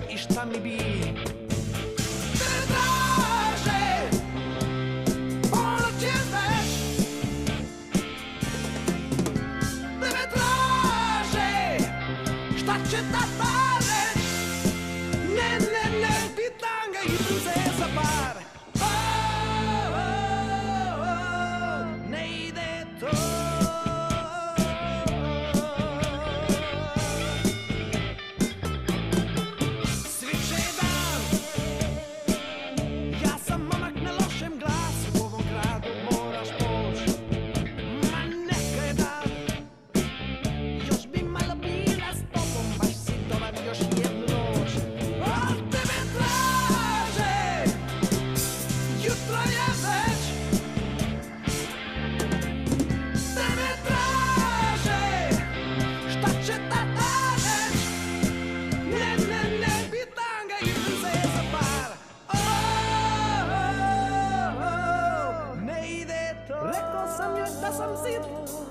i šta mi bi. Tebe traže, ponoć je već. Tebe traže, šta će tata reć? Ne, pitam ga i princeza bar. Ne ide to. Sviće dan, ja sam momak na lošem glasu. U ovom gradu moraš poć. Ma neka je dan, još bi malo bila s tobom. Baš si dobar još jednu noć. Od tebe traže, jutro je već. Tebe traže, šta će tata reć? Ne, pitam ga i princeza bar. Ne ide to. Rekao sam joj da sam zid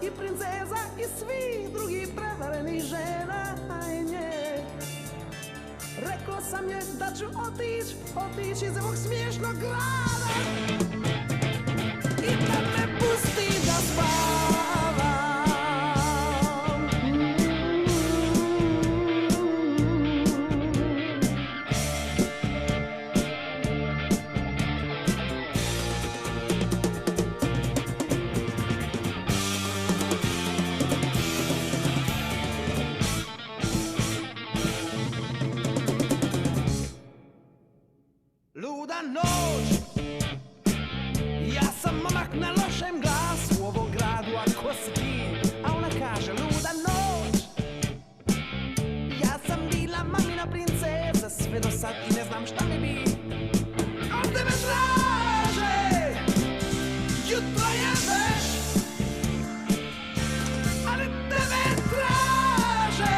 i princeza i svi drugi prevareni žena i nje. Rekao sam joj da ću otići iz ovog smiješnog grada i da me pusti da spavam. Luda noć, ja sam momak na lošem glasu u ovom gradu, a ko si ti? A ona kaže luda noć, ja sam bila mamina princeza sve do sad i ne znam šta mi bi. Od tebe traže, jutro je već, ali tebe traže,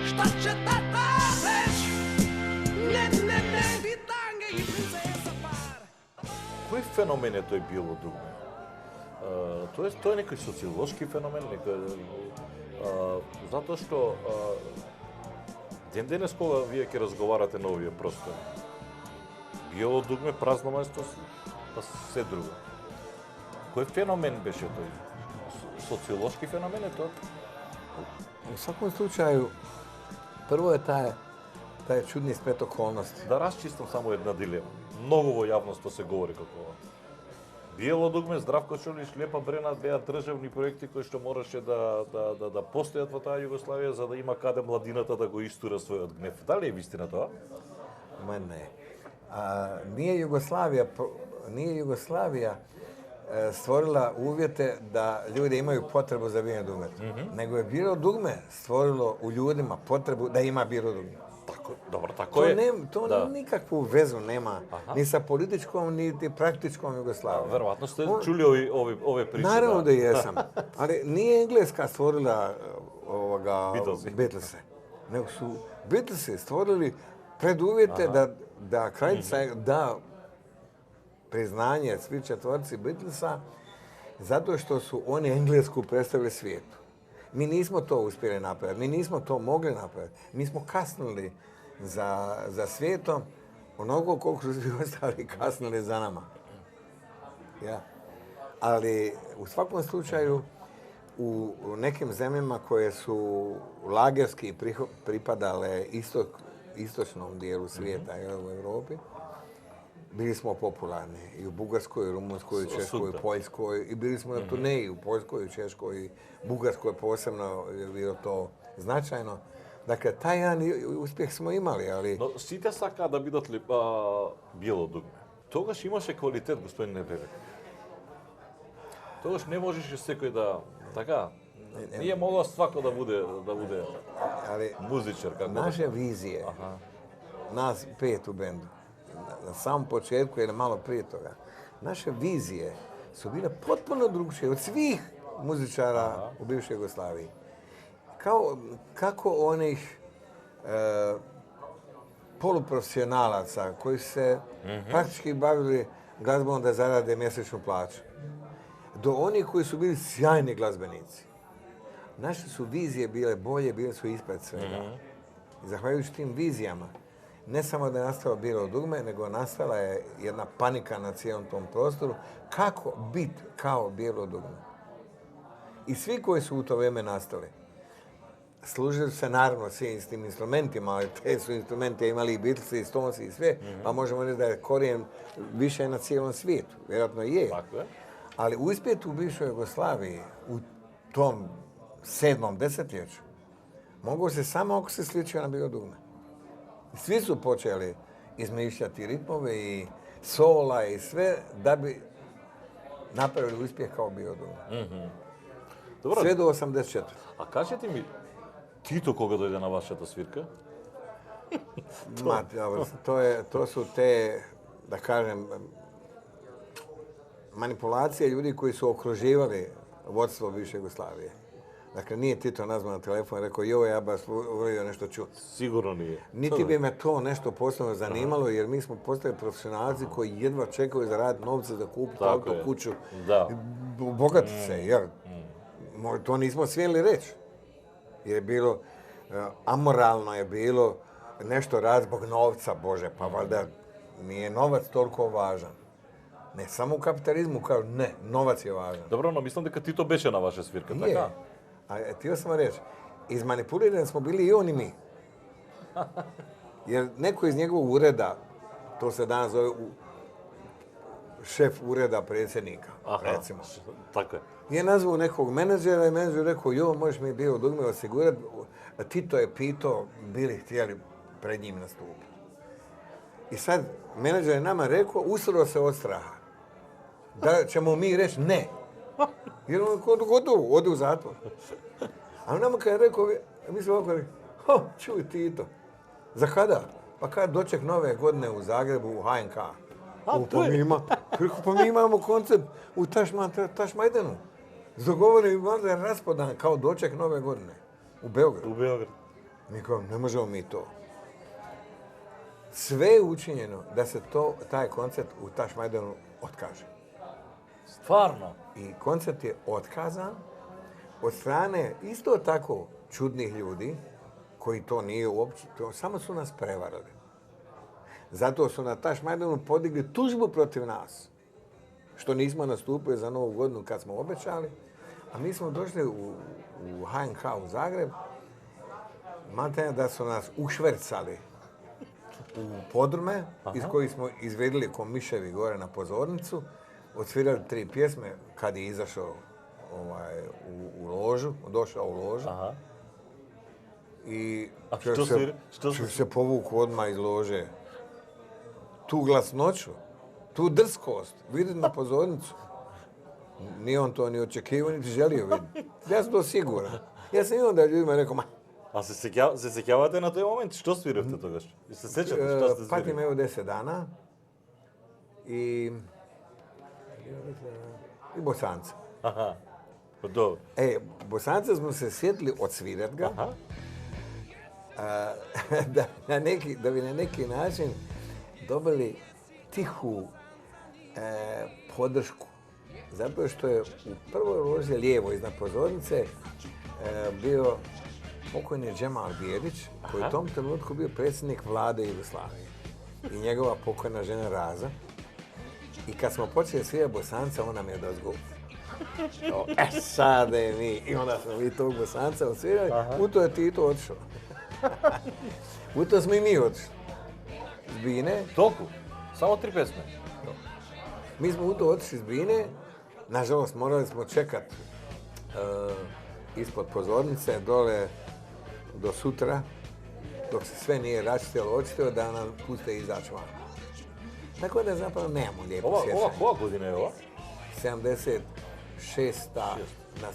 šta će tata reć? Ne, pitam ga i princeza bar. Кој феномен е тој било дугме? Тоа е некој социолошки феномен, затоа што ден денес кога вие ќе разговарате на овие простори, било дугме, празно место, па се друго. Кој феномен беше тој? Социолошки феномен е тоа? U svakom slučaju, prvo je taj čudni splet okolnosti. Да расчистам само една дилема. Многу во јавноста се говори како Биело дугме, Здравко Чолиш, Лепа Брена беа државни проекти кои што мораше да постојат во таа Југославија за да има каде младината да го истура својот гнев. Дали е вистина тоа? Ma ne. Nije Jugoslavija stvorila uvjete da ljudi imaju potrebu za bijelom dugmetom. Nego je bilo dugme stvorilo u ljudima potrebu da ima bilo dugme. Dobro, tako je. To nikakvu vezu nema ni sa političkom, ni praktičkom Jugoslavijom. Verovatno ste čuli ove priče. Naravno da jesam. Ali nije Engleska stvorila Beatlese. Nego su Beatlesi stvorili preduvjete da kraljica da priznanje svi četvorci Beatlesa zato što su oni Englesku predstavili svijetu. Mi nismo to uspjeli napraviti, mi nismo to mogli napraviti. Mi smo kasnili za svijetom onoliko koliko su svi ostali kasnili za nama. Ja. Ali u svakom slučaju u nekim zemljama koje su lagerski pripadale istočnom dijelu svijeta, u Europi, bili smo popularni i u Bugarskoj, i Rumunjskoj, i Češkoj, i Poljskoj. I bili smo na turneji u Poljskoj, Češkoj i Bugarskoj posebno je bilo to značajno. Dakle, taj jedan uspjeh smo imali, ali... Но сите сакаат да бидат биело дугме. Тогаш имаше квалитет, господин Небревек. Тогаш не можеше секој да... Така, nije mogao svako da bude muzičar. Naše vizije, nas 5 u bendu, na samom početku ili malo prije toga, naše vizije su bile potpuno drugčije od svih muzičara u bivšoj Jugoslaviji. Kako onih poluprofesionalaca koji se praktički bavili glazbom da zarade mjesečnu plaću, do onih koji su bili sjajni glazbenici. Naše su vizije bile bolje, bile su ispred svega. I zahvaljujući tim vizijama ne samo da je nastalo bijelo dugme, nego nastala je jedna panika na cijelom tom prostoru kako biti kao bijelo dugme. I svi koji su u to vrijeme nastali, služili se naravno svi s tim instrumentima, ali te su instrumente imali i Beatles i Stones i sve, pa možemo reći da je korijen više na cijelom svijetu. Vjerojatno je. Tako je. Ali uspjet u bivšoj Jugoslaviji, u tom 7. desetljeću, mogu se samo ako se sličio na bijelo dugme. Svi su počeli izmišljati ritmove i sola i sve da bi napravili uspjeh kao bijelo dugme. Dobro. Sve do 84. A kažete mi, Tito koga dojde na vašата свирка? To su te, da kažem, manipulacije ljudi koji su okruživali vodstvo bivše Jugoslavije. Dakle, nije Tito nazvao na telefon i rekao, joj, ja baš volio nešto čuti. Sigurno nije. Niti bi me to nešto posebno zanimalo, jer mi smo postali profesionalci koji jedva čekaju zaraditi novce da kupi auto, kuću, obogatiti se, jer to nismo smjeli reći. Jer je bilo, amoralno je bilo nešto raditi zbog novca, Bože, pa valjda nije novac toliko važan. Ne, samo u kapitalizmu kao ne, novac je važan. Dobro, no mislim da Tito beše na vaša свирка, Je. така? A htio sam reći, izmanipulirani smo bili i on i mi. Jer neko iz njegovog ureda, to se danas zove šef ureda predsjednika, recimo. Tako je. Je nazvao nekog menadžera i menadžer rekao, jo, možeš mi bijelo dugme osigurati. Tito je pitao, bili htjeli pred njim nastupiti. I sad, menadžer je nama rekao, usro se od straha. Da ćemo mi reći ne. Jer on gotovo, ode u zatvor. A on nama kad je rekao, mi smo ovako rekli, čuj Tito, za kada? Pa kad doček nove godine u Zagrebu, u HNK. Pa mi imamo koncept u Tašmajdanu. Dogovoren možda je raspodan kao doček nove godine. U Beogradu. U Beogradu. Mi kao, ne možemo mi to. Sve je učinjeno da se taj koncept u Tašmajdanu otkaže. Stvarno? I koncept je otkazan od strane isto tako čudnih ljudi koji to nije uopće, samo su nas prevarili. Zato su na Tašmajdanu podigli tužbu protiv nas, što nismo nastupili za Novu godinu kad smo obećali, a mi smo došli u HNK u Zagreb, maltene da su nas ušvercali u podrume, iz kojih smo izvedili ko miševi gore na pozornicu, odsvirali 3 pjesme kad je izašao u ložu, došao u ložu. I čovjek se povuku odmah iz lože. Tu glasnoću, tu drskost, vidjeti na pozornicu. Nije on to ni očekivao, niti želio vidjeti. Ja sam to siguran. Ja sam i onda ljudima rekao, A se sećavate na taj moment? Što svirate тогаш? Se sećate što ste svirali? Patim evo 10 dana i Bosanca. Aha, pa dobro. Bosanca smo se sjetili odsvirat ga, da bi na neki način dobili tihu podršku. Zato što je u prvoj loži lijevo iznad pozornice bio pokojni Džemal Bijelić, koji u tom trenutku bio predsjednik vlade Jugoslavije. I njegova pokojna žena Raza. I kad smo počeli svirati Bosanca, on nam je dozgo. Sada je mi. I onda smo mi tog Bosanca odsvirali. U to je Tito otišao. U to smo i mi otišli. Zbine. Toliko? Samo 3 pjesme? Mi smo u to otišli iz Bine. Nažalost, morali smo čekati ispod pozornice, dole do sutra, dok se sve nije očistilo, da nam puste izaći van. Tako da zapravo nemamo lijepo sjećanje. Koja godina je ova? 76. na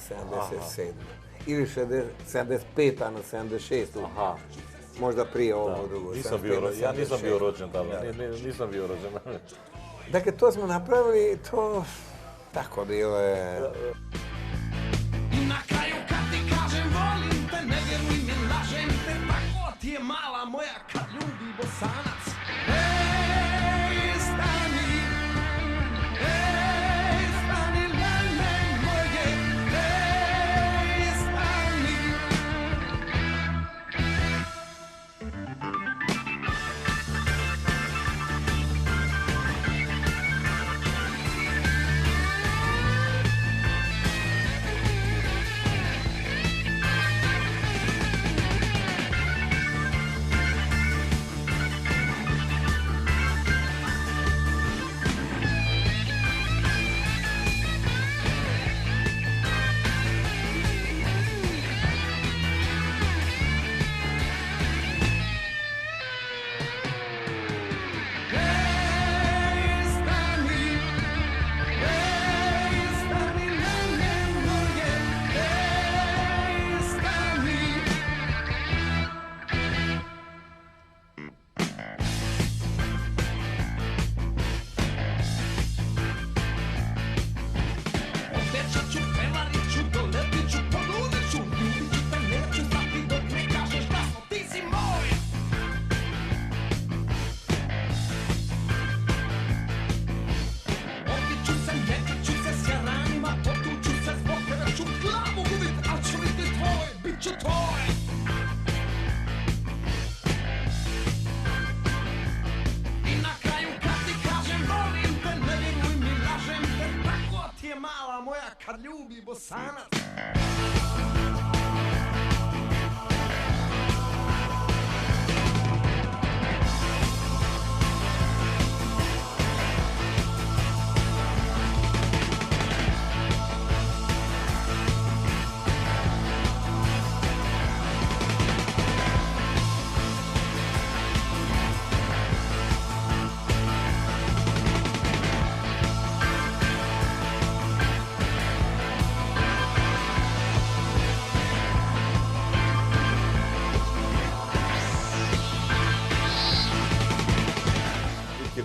77. Ili 75. na 76. Aha. Možda prije ovo drugo. Ja nisam bio rođen tada. Nisam bio rođen. Dakle, to smo napravili i to tako bilo je. Na kraju kad ti kažem volim te, ne vjeruj mi, lažem te, tako ti je mala moja kad ljubi Bosanac. Stani, lele moje, stani. ću tvoj. I na kraju kad ti kažem volim te, ne vjeruj mi, lažem te, tako ti je mala moja kad ljubi Bosanac.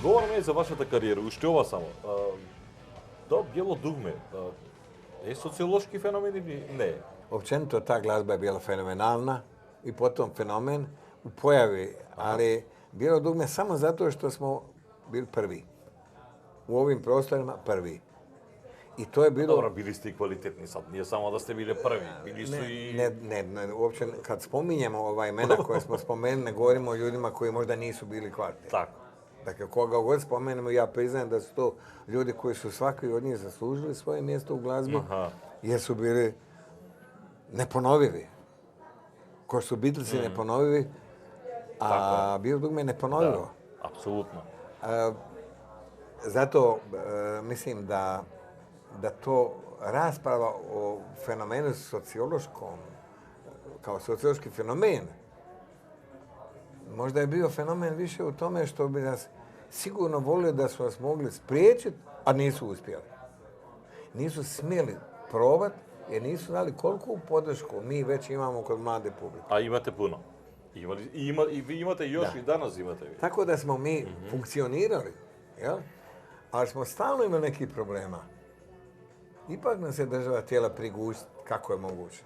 Говориме за вашата кариера, уште ова само. То Bijelo dugme je sociološki fenomen ili ne? Općenito ta glazba je bila fenomenalna i potom fenomen u pojavi, ali Bijelo dugme samo zato što smo bili prvi. U ovim prostorima prvi. I to je bilo... Dobro, bili ste i kvalitetni sad, nije samo da ste bili prvi, bili su i... Ne, uopće kad spominjemo imena koje smo spomenuli, ne govorimo o ljudima koji možda nisu bili kvalitetni. Tako. Dakle, koga god spomenemo, ja priznajem da su to ljudi koji su svaki od njih zaslužili svoje mjesto u glazbi, jer su bili neponovivi. Ko su Beatlesi neponovivi, a Bijelo dugme je neponovivo. Da, apsolutno. Zato mislim da to rasprava o fenomenu sociološkom, kao sociološki fenomen, možda je bio fenomen više u tome što bi nas sigurno volio da su nas mogli spriječiti, a nisu uspjeli. Nisu smjeli probati jer nisu znali koliku podršku mi već imamo kod mlade publike. A imate puno. I vi imate još i danas imate. Tako da smo mi funkcionirali, jel? Ali smo stalno imali nekih problema. Ipak nas je država htjela prigušiti kako je moguće.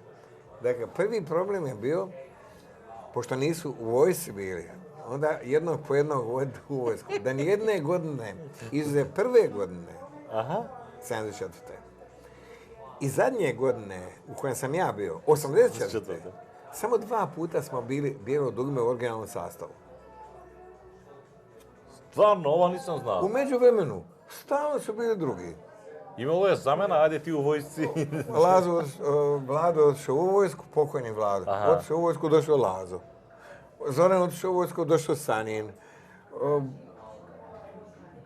Dakle, prvi problem je bio, pošto nisu u vojsci bili, onda jednog po jednog voditi u vojsku. Da nijedne godine, izuzev prve godine, 74. I zadnje godine u kojem sam ja bio, 84. Samo 2 puta smo bili Bijelo dugme u originalnom sastavu. Stvarno, ovo nisam znao. U međuvremenu, stalno su bili drugi. Imalo je zamena, ajde ti u vojsci. Vlado otišao u vojsku, pokojni Vlado. Otišao u vojsku, došao Lazo. Zoran otišao u vojsku, došao Sanin.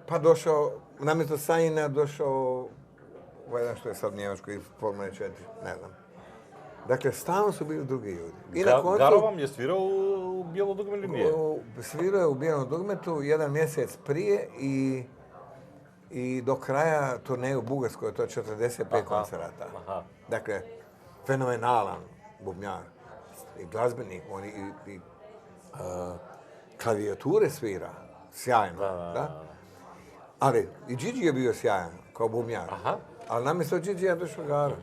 Pa došao, namjesto Sanina došao, jedan što je sad Njemačko i Formule 4, ne znam. Dakle, stalno su bili drugi ljudi. I na koncu, Garo vam je svirao u Bijelo dugme ili nije? Svirao je u Bijelom dugmetu 1 mjesec prije i do kraja turneje u Bugarskoj, to je 45 koncerata. Dakle, fenomenalan bubnjar i glazbenik, on i klavijature svira, sjajno. Da. Ali i Gigi je bio sjajan kao bubnjar, ali namjesto Gigi je došao Garo.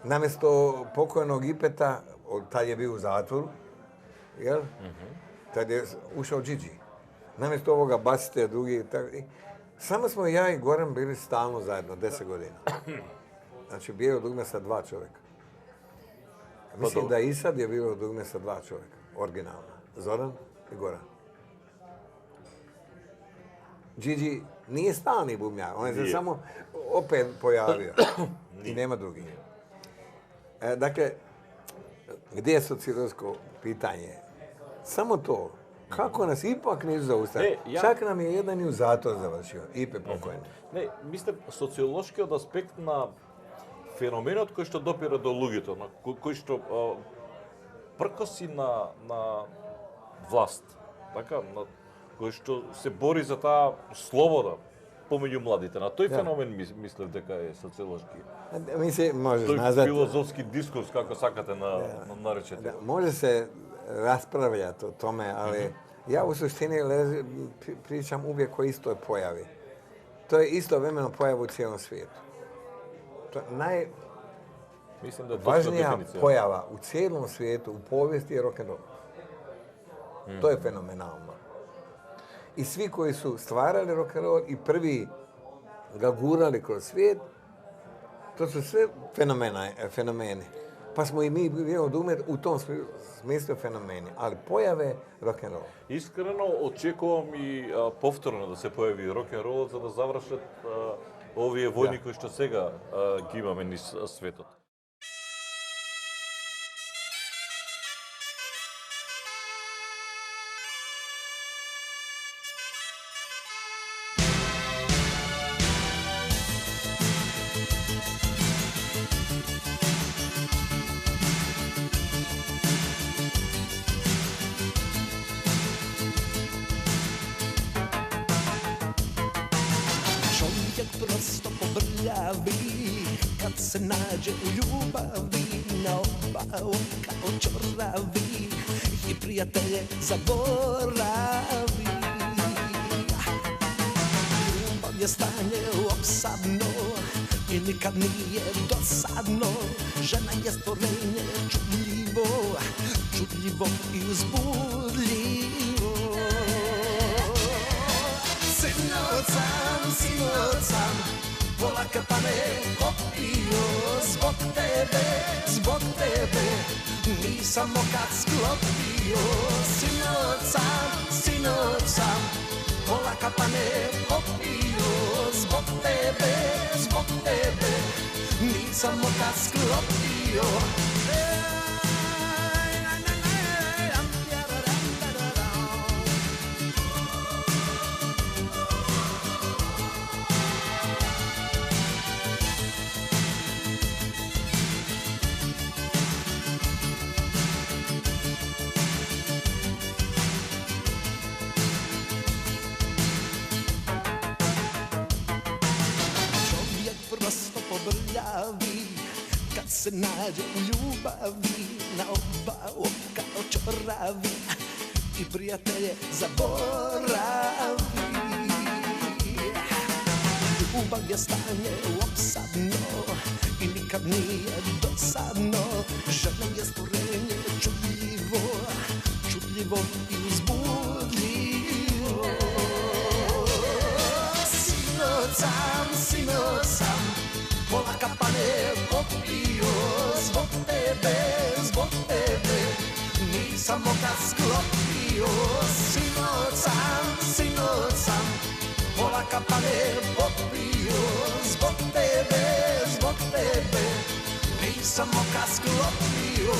Namjesto pokojnog Ipeta, tad je bio u zatvoru, jel? Tad je ušao Gigi. Namjesto ovoga basite, drugi, samo smo ja i Goran bili stalno zajedno, 10 godina. Znači, Bijelo dugme sa 2 čovjeka. Mislim da i sad je Bijelo dugme sa 2 čovjeka, originalno. Zoran i Goran. Gigi nije stalni bubnjar, on je se samo opet pojavio. I nema drugih. Dakle, gdje je sociološko pitanje? Samo to. Kako nas ipak nisu zaustavili? Čak nam je jedan i u zatvor završio. Ipe pokojni. Не, мислам, социолошкиот аспект на феноменот кој што допира до луѓето, кој што пркоси на власт, така, кој што се бори за таа слобода помеѓу младите. На тој феномен мислев дека е социолошки. Може тој филозофски дискурс, како сакате на наречете. Може се raspravljati o tome, ali ja u suštini pričam uvijek o istoj pojavi. To je istovremeno pojava u cijelom svijetu. To je najvažnija pojava u cijelom svijetu, u povijesti je rock'n'roll. To je fenomenalno. I svi koji su stvarali rock'n'roll i prvi ga gurali kroz svijet, to su sve fenomeni. pa smo i mi Bijelo dugme u tom smislu fenomeni. Ali pojave rock'n'roll. Искрено очекувам и повторно да се појави рок-н-ролот за да завршат овие војни кои што сега ги имаме низ светот. Prosto pobrljavi, kad se nađe u ljubavi, na oba oka očoravi i prijatelje zaboravi. Ljubav je stanje opsadno i nikad nije dosadno. Žena je stvorenje čudljivo, čudljivo i uzbudljivo. Sinoć sam pola kapane popio zbog tebe, nisam okad sklopio. Sinoć sam pola kapane popio zbog tebe, nisam okad sklopio. Kad se nađe u ljubavi, na oba oka očoravi i prijatelje zaboravi. Ljubav je stanje opsadno i nikad nije dosadno. Žena je stvorenje čudljivo, čudljivo i uzbudljivo. Sinoć sam pola kapane popio zbog tebe, nisam okad sklopio. Sinoć sam pola kapane popio zbog tebe, nisam okad sklopio.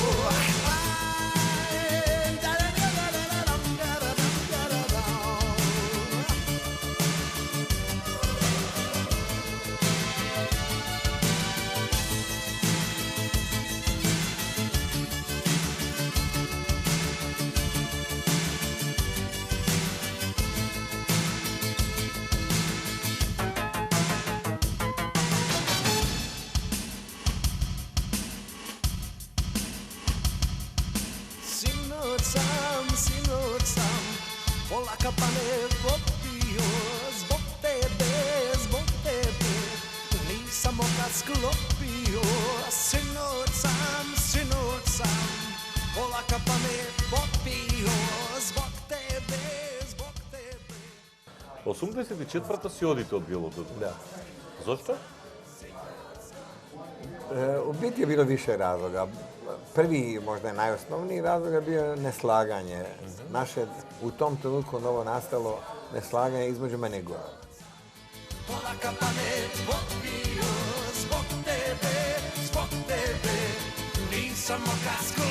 Sinoć sam pola kapane popio zbog tebe, nisam okad sklopio. Sinoć sam pola kapane popio zbog tebe. 84-та си одите од Биело дugme. Da. Зошто? U biti je bilo više razloga. Prvi, možda najosnovniji razlog je bio neslaganje. Naše u tom trenutku novo nastalo neslaganje između mene i Gora. Pola kapane popio zbog tebe, nisam okad sklopio.